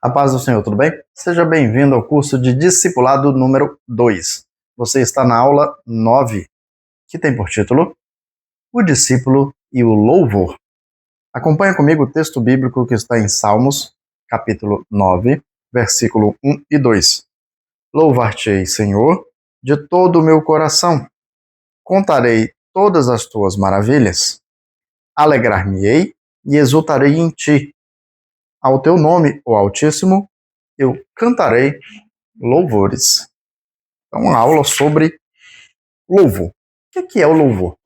A paz do Senhor, tudo bem? Seja bem-vindo ao curso de Discipulado número 2. Você está na aula 9, que tem por título O Discípulo e o Louvor. Acompanhe comigo o texto bíblico que está em Salmos, capítulo 9, versículo 1 e 2. Louvar-te-ei, Senhor, de todo o meu coração. Contarei todas as tuas maravilhas. Alegrar-me-ei e exultarei em ti. Ao teu nome, ó Altíssimo, eu cantarei louvores. Então, uma aula sobre louvor. O que é o louvor?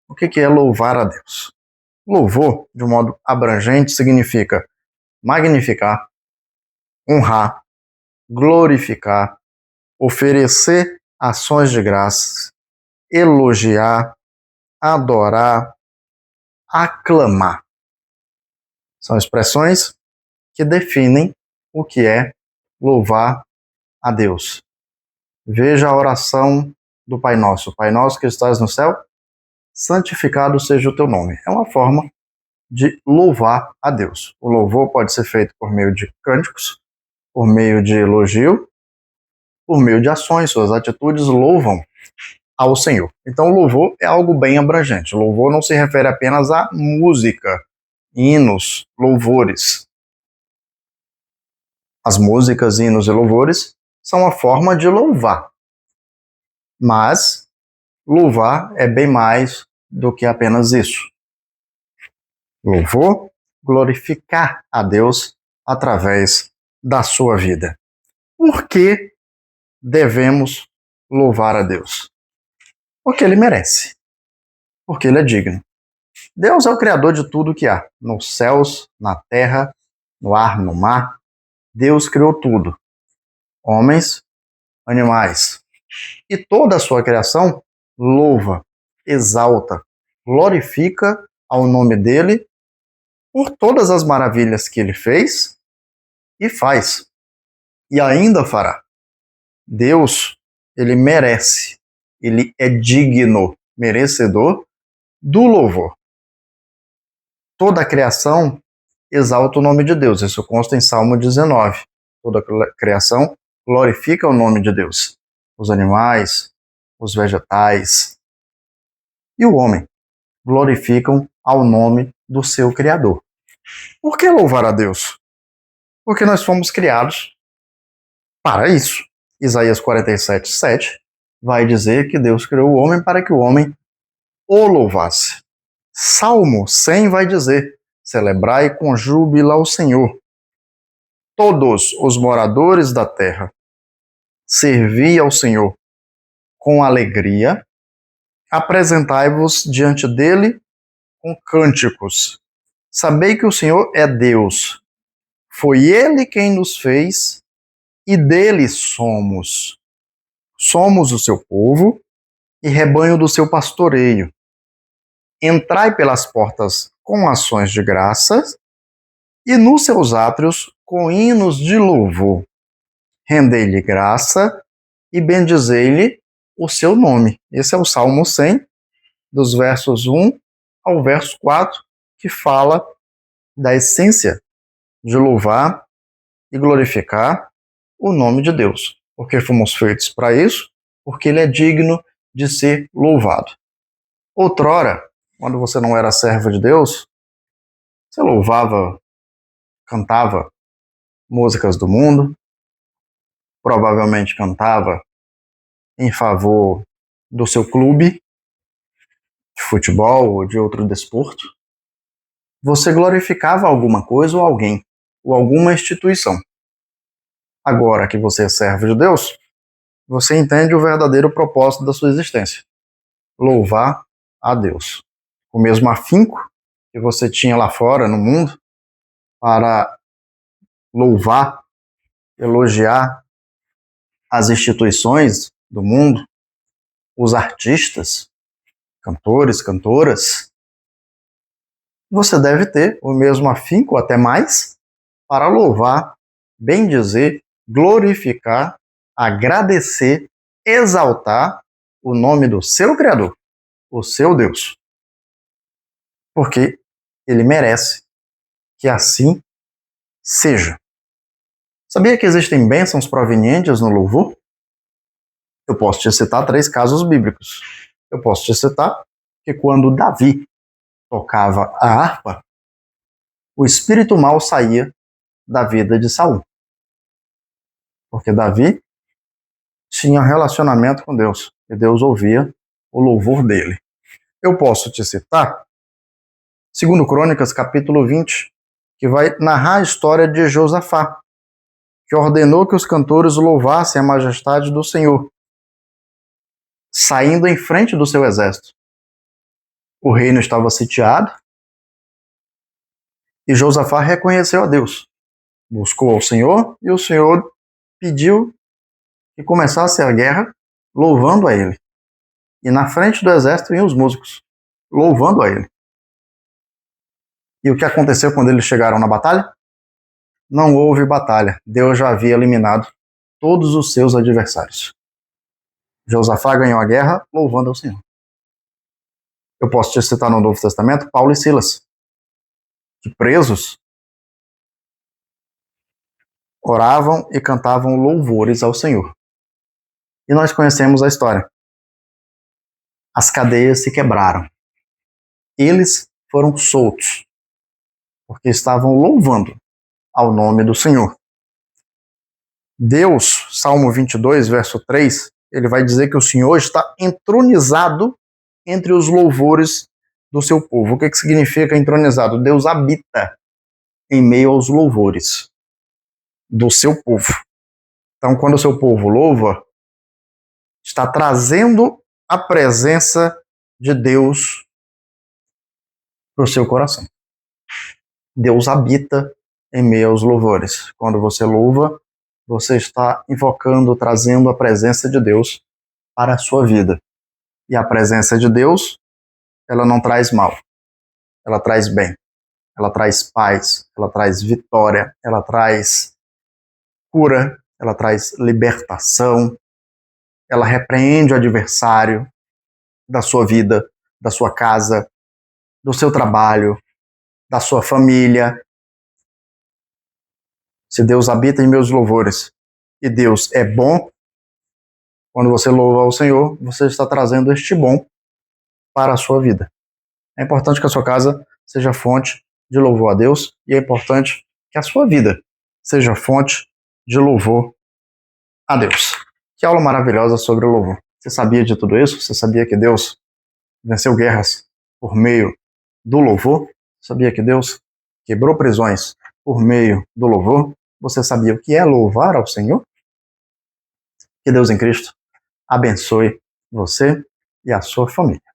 O que é louvar a Deus? Louvor, de um modo abrangente, significa magnificar, honrar, glorificar, oferecer ações de graças, elogiar, adorar, aclamar. São expressões que definem o que é louvar a Deus. Veja a oração do Pai Nosso. Pai Nosso que estás no céu, santificado seja o teu nome. É uma forma de louvar a Deus. O louvor pode ser feito por meio de cânticos, por meio de elogio, por meio de ações. Suas atitudes louvam ao Senhor. Então, o louvor é algo bem abrangente. O louvor não se refere apenas à música, hinos, louvores. As músicas, hinos e louvores são uma forma de louvar. Mas louvar é bem mais do que apenas isso. Louvor, glorificar a Deus através da sua vida. Por que devemos louvar a Deus? Porque Ele merece. Porque Ele é digno. Deus é o Criador de tudo que há. Nos céus, na terra, no ar, no mar. Deus criou tudo. Homens, animais. E toda a sua criação louva, exalta, glorifica ao nome dEle por todas as maravilhas que Ele fez e faz. E ainda fará. Deus, Ele merece. Ele é digno, merecedor do louvor. Toda a criação exalta o nome de Deus. Isso consta em Salmo 19. Toda a criação glorifica o nome de Deus. Os animais, os vegetais e o homem glorificam ao nome do seu Criador. Por que louvar a Deus? Porque nós fomos criados para isso. Isaías 47:7 vai dizer que Deus criou o homem para que o homem o louvasse. Salmo 100 vai dizer: celebrai com júbilo ao Senhor, todos os moradores da terra. Servi ao Senhor com alegria, apresentai-vos diante dele com cânticos. Sabei que o Senhor é Deus. Foi Ele quem nos fez e dele somos. Somos o seu povo e rebanho do seu pastoreio. Entrai pelas portas com ações de graças e nos seus átrios com hinos de louvor. Rendei-lhe graça e bendizei-lhe o seu nome. Esse é o Salmo 100, dos versos 1 ao verso 4, que fala da essência de louvar e glorificar o nome de Deus. Porque fomos feitos para isso, porque Ele é digno de ser louvado. Outrora, quando você não era servo de Deus, você louvava, cantava músicas do mundo, provavelmente cantava em favor do seu clube de futebol ou de outro desporto. Você glorificava alguma coisa ou alguém, ou alguma instituição. Agora que você é servo de Deus, você entende o verdadeiro propósito da sua existência: louvar a Deus. O mesmo afinco que você tinha lá fora, no mundo, para louvar, elogiar as instituições do mundo, os artistas, cantores, cantoras, você deve ter o mesmo afinco, até mais, para louvar, bendizer, glorificar, agradecer, exaltar o nome do seu Criador, o seu Deus. Porque Ele merece que assim seja. Sabia que existem bênçãos provenientes no louvor? Eu posso te citar 3 casos bíblicos. Eu posso te citar que quando Davi tocava a harpa, o espírito mau saía da vida de Saul. Porque Davi tinha relacionamento com Deus, e Deus ouvia o louvor dele. Eu posso te citar 2 Crônicas, capítulo 20, que vai narrar a história de Josafá, que ordenou que os cantores louvassem a majestade do Senhor, saindo em frente do seu exército. O reino estava sitiado, e Josafá reconheceu a Deus, buscou ao Senhor, e o Senhor pediu que começasse a guerra louvando a ele. E na frente do exército iam os músicos, louvando a ele. E o que aconteceu quando eles chegaram na batalha? Não houve batalha. Deus já havia eliminado todos os seus adversários. Josafá ganhou a guerra louvando ao Senhor. Eu posso te citar no Novo Testamento Paulo e Silas, que presos oravam e cantavam louvores ao Senhor. E nós conhecemos a história. As cadeias se quebraram. Eles foram soltos, porque estavam louvando ao nome do Senhor. Deus, Salmo 22, verso 3, ele vai dizer que o Senhor está entronizado entre os louvores do seu povo. O que significa entronizado? Deus habita em meio aos louvores do seu povo. Então, quando o seu povo louva, está trazendo a presença de Deus para o seu coração. Deus habita em meio aos louvores. Quando você louva, você está invocando, trazendo a presença de Deus para a sua vida. E a presença de Deus, ela não traz mal, ela traz bem, ela traz paz, ela traz vitória, ela traz cura, ela traz libertação, ela repreende o adversário da sua vida, da sua casa, do seu trabalho, da sua família. Se Deus habita em meus louvores e Deus é bom, quando você louva ao Senhor, você está trazendo este bom para a sua vida. É importante que a sua casa seja fonte de louvor a Deus e é importante que a sua vida seja fonte de louvor a Deus. Que aula maravilhosa sobre o louvor. Você sabia de tudo isso? Você sabia que Deus venceu guerras por meio do louvor? Sabia que Deus quebrou prisões por meio do louvor? Você sabia o que é louvar ao Senhor? Que Deus em Cristo abençoe você e a sua família.